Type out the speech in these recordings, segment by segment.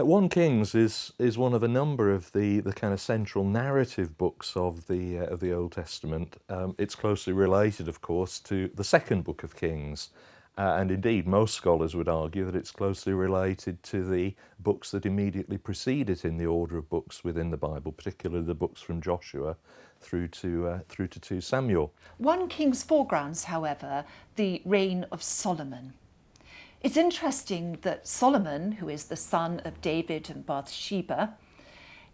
1 Kings is one of a number of the kind of central narrative books of the Old Testament. It's closely related, of course, to the second book of Kings, and indeed most scholars would argue that it's closely related to the books that immediately precede it in the order of books within the Bible, particularly the books from Joshua through to 2 Samuel. 1 Kings foregrounds, however, the reign of Solomon. It's interesting that Solomon, who is the son of David and Bathsheba,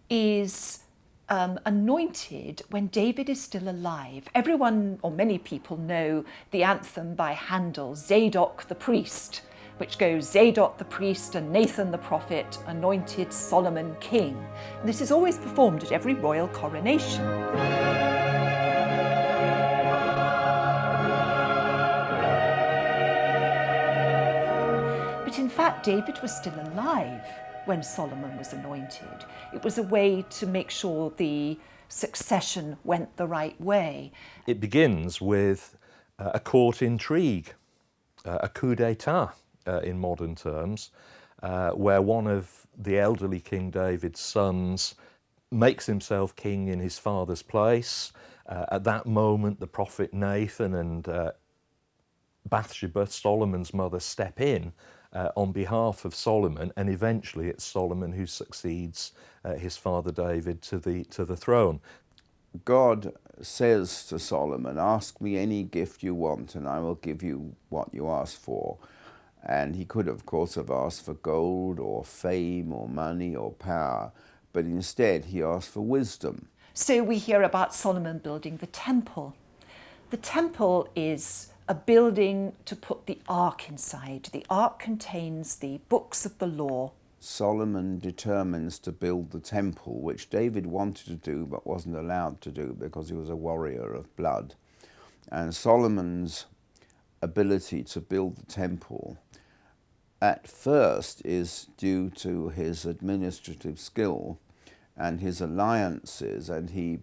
is anointed when David is still alive. Everyone, or many people, know the anthem by Handel, Zadok the priest, which goes, Zadok the priest and Nathan the prophet anointed Solomon king. And this is always performed at every royal coronation. But in fact, David was still alive when Solomon was anointed. It was a way to make sure the succession went the right way. It begins with a court intrigue, a coup d'etat in modern terms, where one of the elderly King David's sons makes himself king in his father's place. At that moment, the prophet Nathan and Bathsheba, Solomon's mother, step in on behalf of Solomon, and eventually it's Solomon who succeeds his father David to the throne. God says to Solomon, ask me any gift you want and I will give you what you ask for. And he could, of course, have asked for gold or fame or money or power, but instead he asked for wisdom. So we hear about Solomon building the temple. The temple is a building to put the ark inside. The ark contains the books of the law. Solomon determines to build the temple, which David wanted to do but wasn't allowed to do because he was a warrior of blood. And Solomon's ability to build the temple at first is due to his administrative skill and his alliances, and he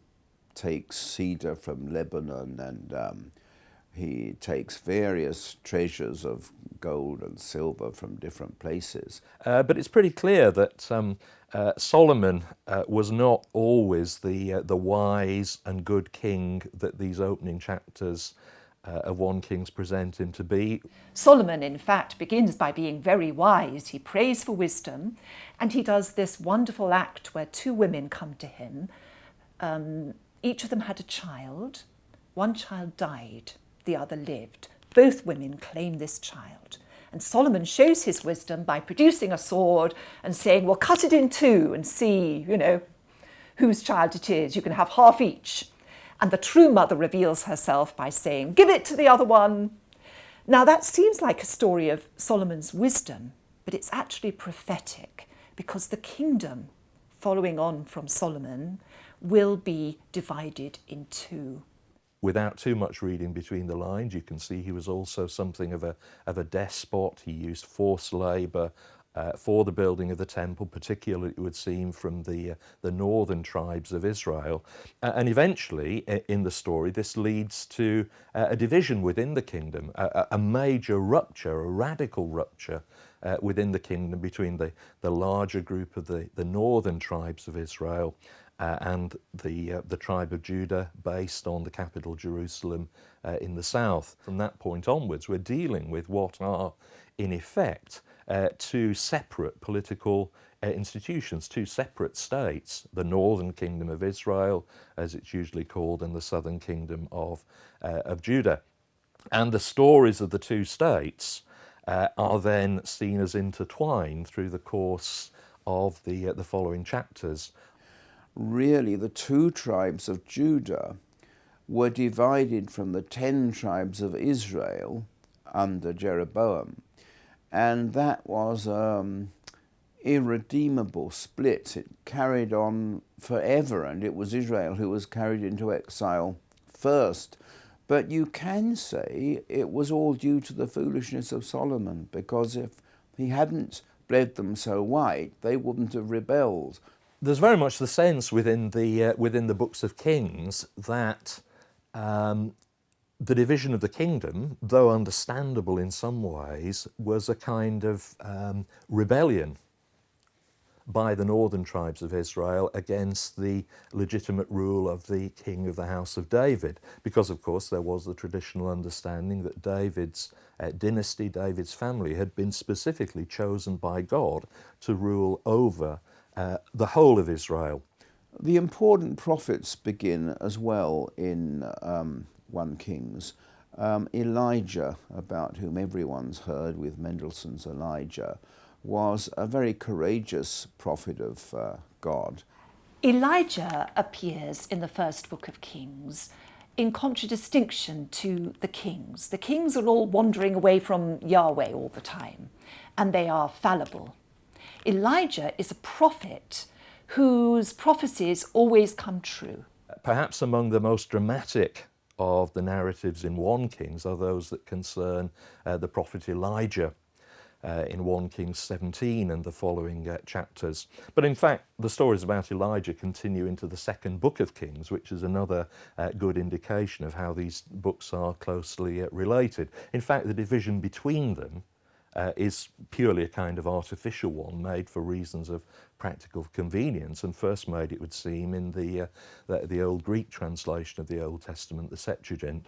takes cedar from Lebanon and he takes various treasures of gold and silver from different places. But it's pretty clear that Solomon was not always the wise and good king that these opening chapters of 1 Kings present him to be. Solomon, in fact, begins by being very wise. He prays for wisdom, and he does this wonderful act where 2 women come to him. Each of them had a child. One child died, the other lived. Both women claim this child. And Solomon shows his wisdom by producing a sword and saying, well, cut it in 2 and see, whose child it is. You can have half each. And the true mother reveals herself by saying, give it to the other one. Now that seems like a story of Solomon's wisdom, but it's actually prophetic because the kingdom, following on from Solomon, will be divided in 2. Without too much reading between the lines, you can see he was also something of a despot. He used forced labour for the building of the temple, particularly it would seem from the northern tribes of Israel. And eventually, in the story, this leads to a division within the kingdom, a major rupture, a radical rupture within the kingdom between the larger group of the northern tribes of Israel and the tribe of Judah, based on the capital Jerusalem in the south. From that point onwards, we're dealing with what are, in effect, 2 separate political institutions, 2 separate states, the northern kingdom of Israel, as it's usually called, and the southern kingdom of Judah. And the stories of the 2 states are then seen as intertwined through the course of the following chapters. Really, the 2 tribes of Judah were divided from the 10 tribes of Israel under Jeroboam. And that was irredeemable split. It carried on forever, and it was Israel who was carried into exile first. But you can say it was all due to the foolishness of Solomon, because if he hadn't bled them so white, they wouldn't have rebelled. There's very much the sense within the books of Kings that the division of the kingdom, though understandable in some ways, was a kind of rebellion by the northern tribes of Israel against the legitimate rule of the king of the house of David, because of course there was the traditional understanding that David's dynasty, David's family, had been specifically chosen by God to rule over the whole of Israel. The important prophets begin as well in 1 Kings. Elijah, about whom everyone's heard with Mendelssohn's Elijah, was a very courageous prophet of God. Elijah appears in the first book of Kings in contradistinction to the kings. The kings are all wandering away from Yahweh all the time, and they are fallible. Elijah is a prophet whose prophecies always come true. Perhaps among the most dramatic of the narratives in 1 Kings are those that concern the prophet Elijah in 1 Kings 17 and the following chapters. But in fact, the stories about Elijah continue into the second book of Kings, which is another good indication of how these books are closely related. In fact, the division between them is purely a kind of artificial one, made for reasons of practical convenience, and first made, it would seem, in the old Greek translation of the Old Testament, the Septuagint.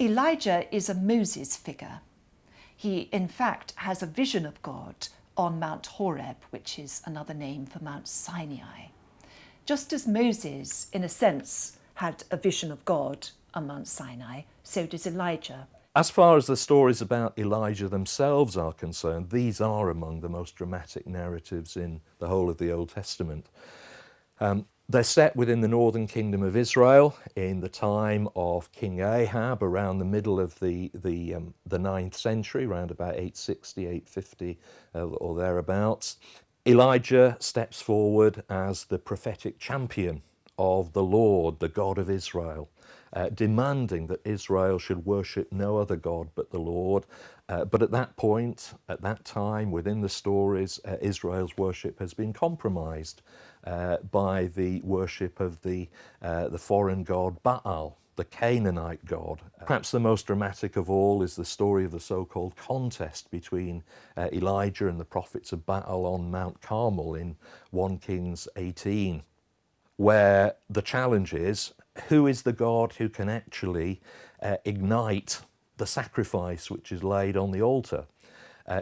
Elijah is a Moses figure. He, in fact, has a vision of God on Mount Horeb, which is another name for Mount Sinai. Just as Moses, in a sense, had a vision of God on Mount Sinai, so does Elijah. As far as the stories about Elijah themselves are concerned, these are among the most dramatic narratives in the whole of the Old Testament. They're set within the northern kingdom of Israel in the time of King Ahab, around the middle of the 9th century, around about 860, 850 or thereabouts. Elijah steps forward as the prophetic champion of the Lord, the God of Israel, demanding that Israel should worship no other God but the Lord. But at that point, at that time, within the stories, Israel's worship has been compromised by the worship of the foreign god Baal, the Canaanite god. Perhaps the most dramatic of all is the story of the so-called contest between Elijah and the prophets of Baal on Mount Carmel in 1 Kings 18, where the challenge is, who is the God who can actually ignite the sacrifice which is laid on the altar?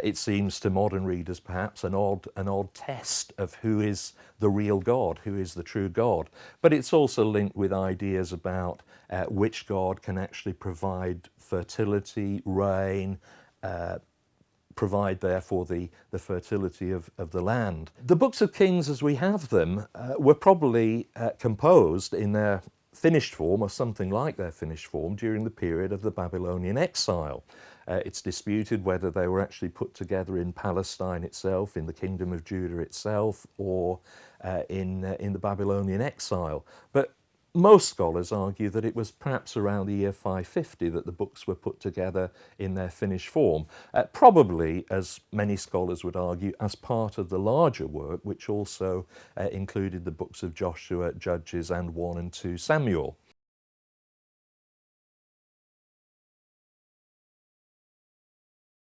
It seems to modern readers perhaps an odd test of who is the real God, who is the true God. But it's also linked with ideas about which God can actually provide fertility, rain, provide therefore the fertility of the land. The books of Kings as we have them were probably composed in their finished form, or something like their finished form, during the period of the Babylonian exile. It's disputed whether they were actually put together in Palestine itself, in the kingdom of Judah itself, or in the Babylonian exile. But most scholars argue that it was perhaps around the year 550 that the books were put together in their finished form, probably, as many scholars would argue, as part of the larger work, which also included the books of Joshua, Judges, and 1 and 2 Samuel.